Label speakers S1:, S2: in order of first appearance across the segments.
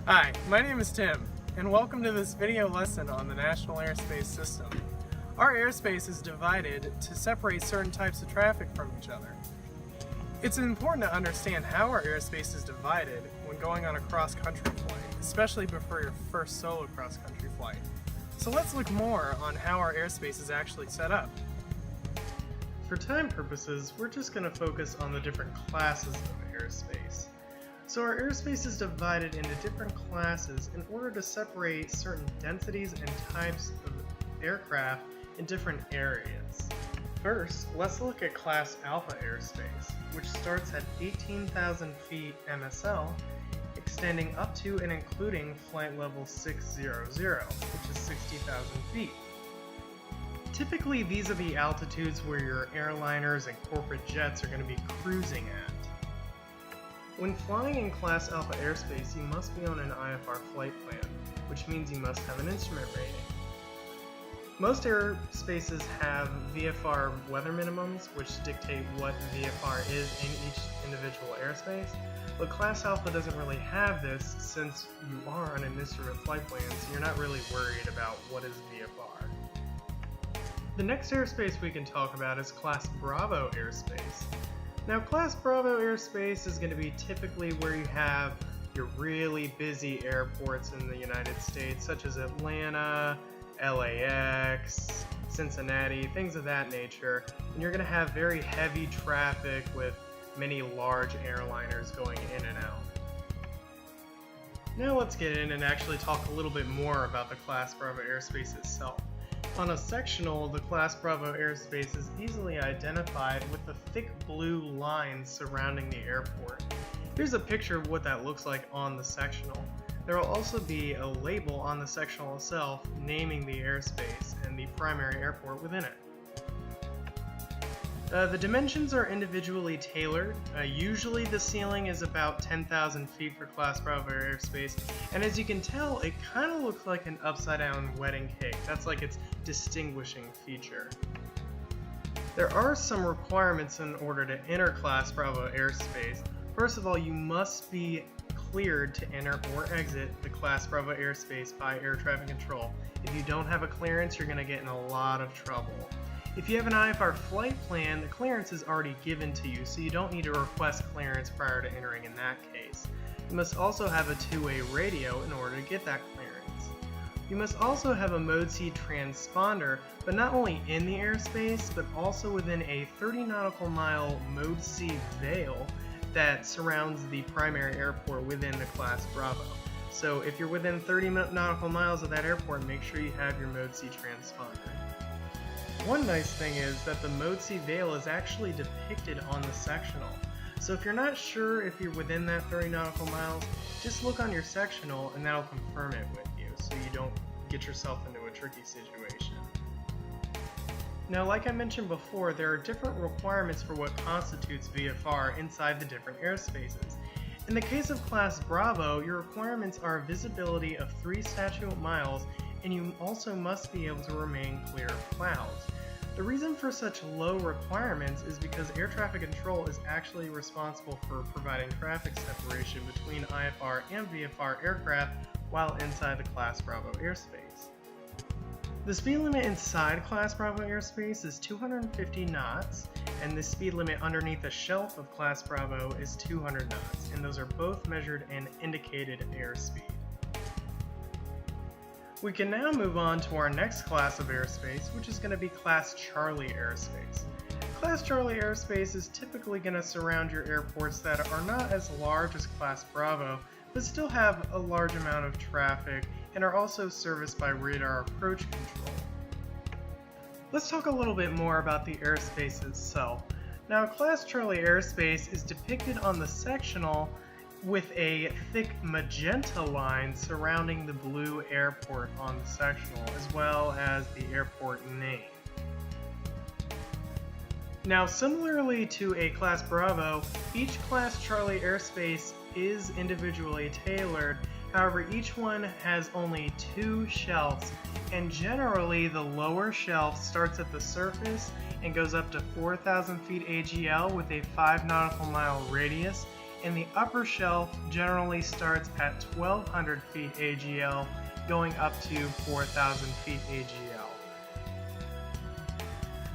S1: Hi, my name is Tim, and welcome to this video lesson on the National Airspace System. Our airspace is divided to separate certain types of traffic from each other. It's important to understand how our airspace is divided when going on a cross-country flight, especially before your first solo cross-country flight. So let's look more on how our airspace is actually set up. For time purposes, we're just going to focus on the different classes of airspace. So our airspace is divided into different classes in order to separate certain densities and types of aircraft in different areas. First, let's look at Class Alpha airspace, which starts at 18,000 feet MSL, extending up to and including flight level 600, which is 60,000 feet. Typically, these are the altitudes where your airliners and corporate jets are going to be cruising at. When flying in Class Alpha airspace, you must be on an IFR flight plan, which means you must have an instrument rating. Most airspaces have VFR weather minimums, which dictate what VFR is in each individual airspace, but Class Alpha doesn't really have this since you are on an instrument flight plan, so you're not really worried about what is VFR. The next airspace we can talk about is Class Bravo airspace. Now, Class Bravo airspace is going to be typically where you have your really busy airports in the United States, such as Atlanta, LAX, Cincinnati, things of that nature, and you're going to have very heavy traffic with many large airliners going in and out. Now let's get in and actually talk a little bit more about the Class Bravo airspace itself. On a sectional, the Class Bravo airspace is easily identified with the thick blue lines surrounding the airport. Here's a picture of what that looks like on the sectional. There will also be a label on the sectional itself naming the airspace and the primary airport within it. The dimensions are individually tailored. Usually the ceiling is about 10,000 feet for Class Bravo airspace, and as you can tell, it kind of looks like an upside down wedding cake. That's like its distinguishing feature. There are some requirements in order to enter Class Bravo airspace. First of all, you must be cleared to enter or exit the Class Bravo airspace by air traffic control. If you don't have a clearance, you're going to get in a lot of trouble. If you have an IFR flight plan, the clearance is already given to you, so you don't need to request clearance prior to entering in that case. You must also have a two-way radio in order to get that clearance. You must also have a Mode C transponder, but not only in the airspace, but also within a 30 nautical mile Mode C veil that surrounds the primary airport within the Class Bravo. So if you're within 30 nautical miles of that airport, make sure you have your Mode C transponder. One nice thing is that the Mode C veil is actually depicted on the sectional. So if you're not sure if you're within that 30 nautical miles, just look on your sectional and that'll confirm it with you so you don't get yourself into a tricky situation. Now, like I mentioned before, there are different requirements for what constitutes VFR inside the different airspaces. In the case of Class Bravo, your requirements are visibility of 3 statute miles, and you also must be able to remain clear of clouds. The reason for such low requirements is because air traffic control is actually responsible for providing traffic separation between IFR and VFR aircraft while inside the Class Bravo airspace. The speed limit inside Class Bravo airspace is 250 knots, and the speed limit underneath the shelf of Class Bravo is 200 knots, and those are both measured in indicated airspeed. We can now move on to our next class of airspace, which is going to be Class Charlie airspace. Class Charlie airspace is typically going to surround your airports that are not as large as Class Bravo, but still have a large amount of traffic and are also serviced by radar approach control. Let's talk a little bit more about the airspace itself. Now, Class Charlie airspace is depicted on the sectional with a thick magenta line surrounding the blue airport on the sectional, as well as the airport name. Now, similarly to a Class Bravo, each Class Charlie airspace is individually tailored. However, each one has only 2 shelves, and generally the lower shelf starts at the surface and goes up to 4,000 feet AGL with a 5 nautical mile radius, and the upper shelf generally starts at 1,200 feet AGL, going up to 4,000 feet AGL.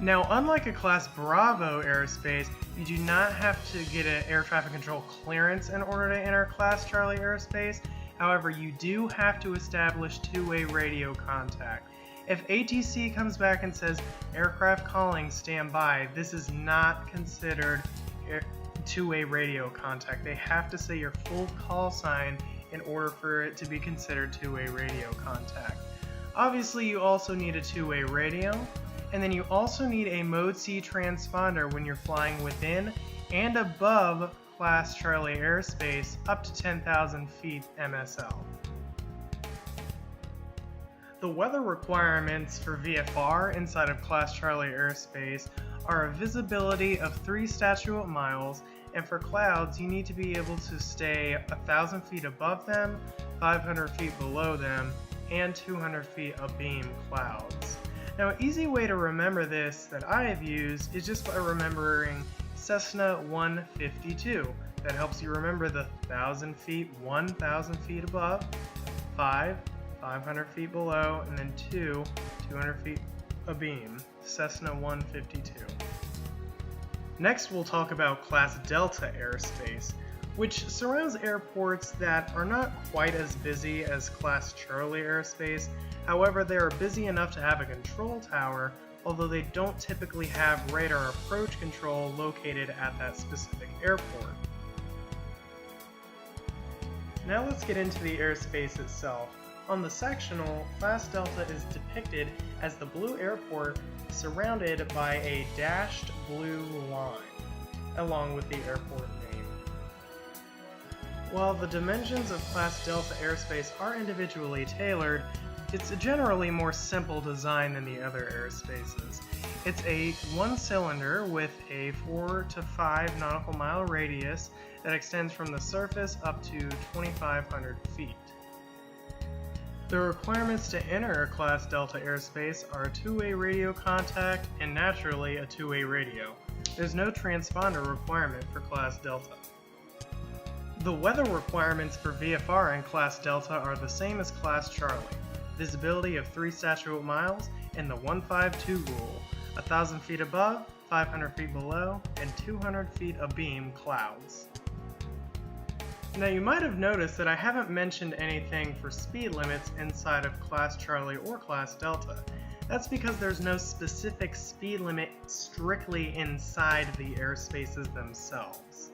S1: Now, unlike a Class Bravo airspace, you do not have to get an air traffic control clearance in order to enter Class Charlie airspace. However, you do have to establish two-way radio contact. If ATC comes back and says, aircraft calling, stand by, this is not considered two-way radio contact. They have to say your full call sign in order for it to be considered two-way radio contact. Obviously, you also need a two-way radio, and then you also need a Mode C transponder when you're flying within and above Class Charlie airspace up to 10,000 feet MSL. The weather requirements for VFR inside of Class Charlie airspace are a visibility of 3 statute miles, and for clouds you need to be able to stay 1,000 feet above them, 500 feet below them, and 200 feet abeam clouds. Now, an easy way to remember this that I have used is just by remembering Cessna 152. That helps you remember the 1,000 feet, 1,000 feet above, 500 feet below, and then 200 feet abeam. Cessna 152. Next, we'll talk about Class Delta airspace, which surrounds airports that are not quite as busy as Class Charlie airspace. However, they are busy enough to have a control tower, although they don't typically have radar approach control located at that specific airport. Now let's get into the airspace itself. On the sectional, Class Delta is depicted as the blue airport surrounded by a dashed blue line, along with the airport name. While the dimensions of Class Delta airspace are individually tailored, it's a generally more simple design than the other airspaces. It's a one cylinder with a 4 to 5 nautical mile radius that extends from the surface up to 2,500 feet. The requirements to enter Class Delta airspace are a two-way radio contact and naturally a two-way radio. There's no transponder requirement for Class Delta. The weather requirements for VFR in Class Delta are the same as Class Charlie. Visibility of 3 statute miles and the 152 rule, 1,000 feet above, 500 feet below, and 200 feet abeam clouds. Now, you might have noticed that I haven't mentioned anything for speed limits inside of Class Charlie or Class Delta. That's because there's no specific speed limit strictly inside the airspaces themselves.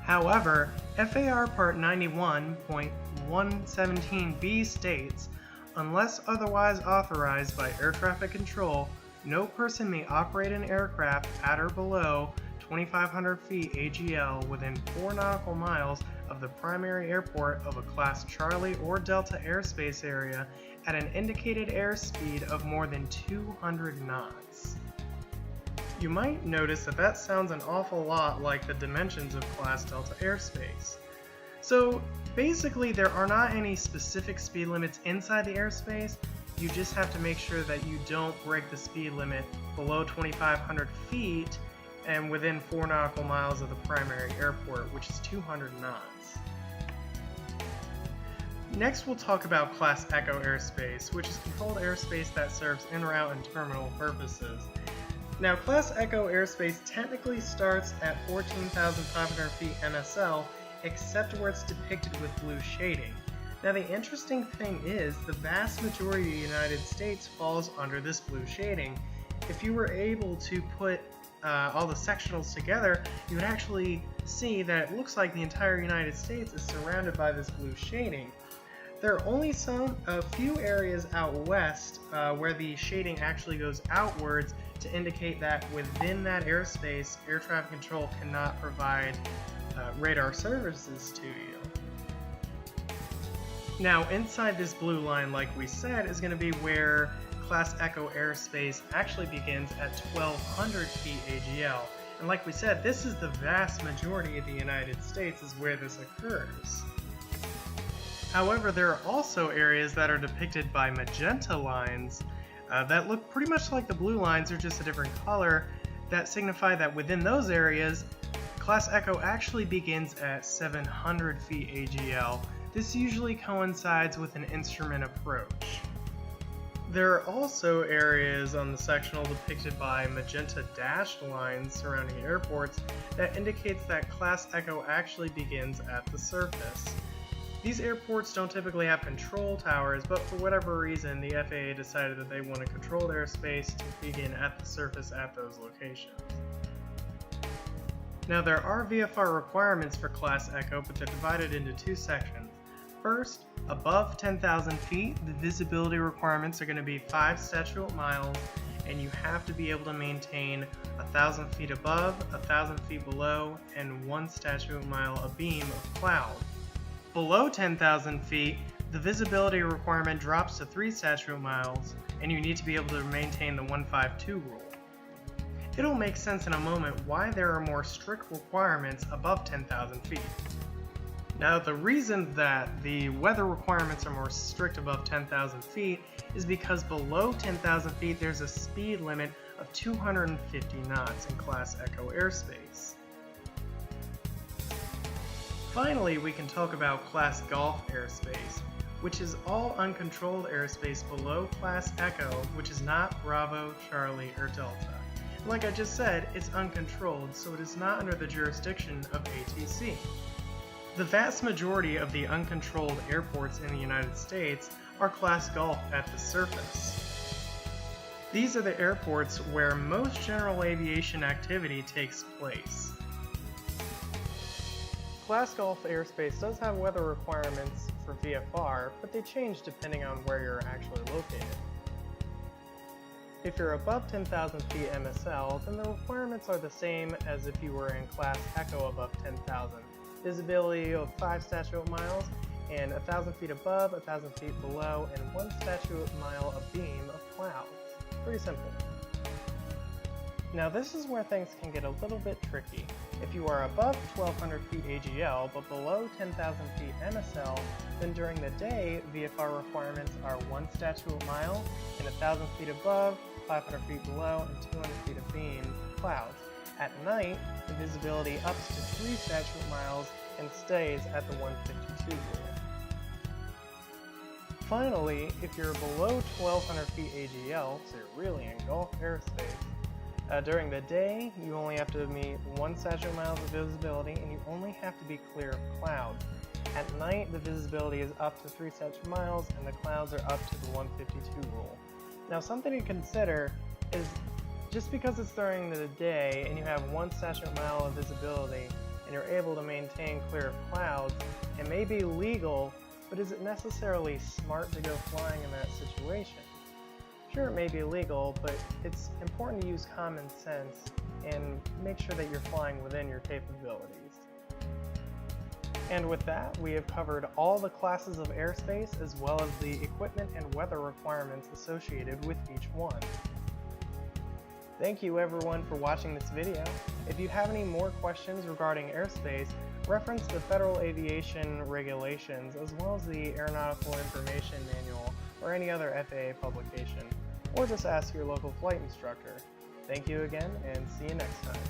S1: However, FAR Part 91.117b states, unless otherwise authorized by air traffic control, no person may operate an aircraft at or below 2,500 feet AGL within 4 nautical miles of the primary airport of a Class Charlie or Delta airspace area at an indicated airspeed of more than 200 knots. You might notice that that sounds an awful lot like the dimensions of Class Delta airspace. So basically, there are not any specific speed limits inside the airspace. You just have to make sure that you don't break the speed limit below 2,500 feet and within 4 nautical miles of the primary airport, which is 200 knots. Next, we'll talk about Class Echo airspace, which is controlled airspace that serves en-route and terminal purposes. Now, Class Echo airspace technically starts at 14,500 feet MSL, except where it's depicted with blue shading. Now, the interesting thing is, the vast majority of the United States falls under this blue shading. If you were able to put all the sectionals together, you would actually see that it looks like the entire United States is surrounded by this blue shading. There are only a few areas out west where the shading actually goes outwards to indicate that within that airspace, air traffic control cannot provide radar services to you. Now, inside this blue line, like we said, is going to be where Class Echo airspace actually begins at 1,200 feet AGL. And like we said, this is the vast majority of the United States is where this occurs. However, there are also areas that are depicted by magenta lines that look pretty much like the blue lines, they're just a different color, that signify that within those areas, Class Echo actually begins at 700 feet AGL. This usually coincides with an instrument approach. There are also areas on the sectional depicted by magenta dashed lines surrounding airports that indicates that Class Echo actually begins at the surface. These airports don't typically have control towers, but for whatever reason, the FAA decided that they want a controlled airspace to begin at the surface at those locations. Now, there are VFR requirements for Class Echo, but they're divided into two sections. First, above 10,000 feet, the visibility requirements are going to be 5 statute miles, and you have to be able to maintain 1,000 feet above, 1,000 feet below, and 1 statute mile abeam of cloud. Below 10,000 feet, the visibility requirement drops to 3 statute miles, and you need to be able to maintain the 152 rule. It'll make sense in a moment why there are more strict requirements above 10,000 feet. Now, the reason that the weather requirements are more strict above 10,000 feet is because below 10,000 feet there's a speed limit of 250 knots in Class Echo airspace. Finally, we can talk about Class Golf airspace, which is all uncontrolled airspace below Class Echo, which is not Bravo, Charlie, or Delta. Like I just said, it's uncontrolled, so it is not under the jurisdiction of ATC. The vast majority of the uncontrolled airports in the United States are Class Golf at the surface. These are the airports where most general aviation activity takes place. Class Golf airspace does have weather requirements for VFR, but they change depending on where you're actually located. If you're above 10,000 feet MSL, then the requirements are the same as if you were in Class Echo above 10,000. Visibility of 5 statute miles, and 1,000 feet above, 1,000 feet below, and 1 statute mile abeam of clouds. Pretty simple. Now this is where things can get a little bit tricky. If you are above 1,200 feet AGL but below 10,000 feet MSL, then during the day, VFR requirements are 1 statute mile, and 1,000 feet above, 500 feet below, and 200 feet abeam clouds. At night, the visibility ups to 3 statute miles and stays at the 152 rule. Finally, if you're below 1,200 feet AGL, so you're really in Gulf airspace, during the day, you only have to meet 1 statute miles of visibility, and you only have to be clear of clouds. At night, the visibility is up to 3 statute miles, and the clouds are up to the 152 rule. Now, something to consider is just because it's during the day and you have 1 statute mile of visibility and you're able to maintain clear of clouds, it may be legal, but is it necessarily smart to go flying in that situation? Sure, it may be legal, but it's important to use common sense and make sure that you're flying within your capabilities. And with that, we have covered all the classes of airspace as well as the equipment and weather requirements associated with each one. Thank you everyone for watching this video. If you have any more questions regarding airspace, reference the Federal Aviation Regulations as well as the Aeronautical Information Manual or any other FAA publication, or just ask your local flight instructor. Thank you again, and see you next time.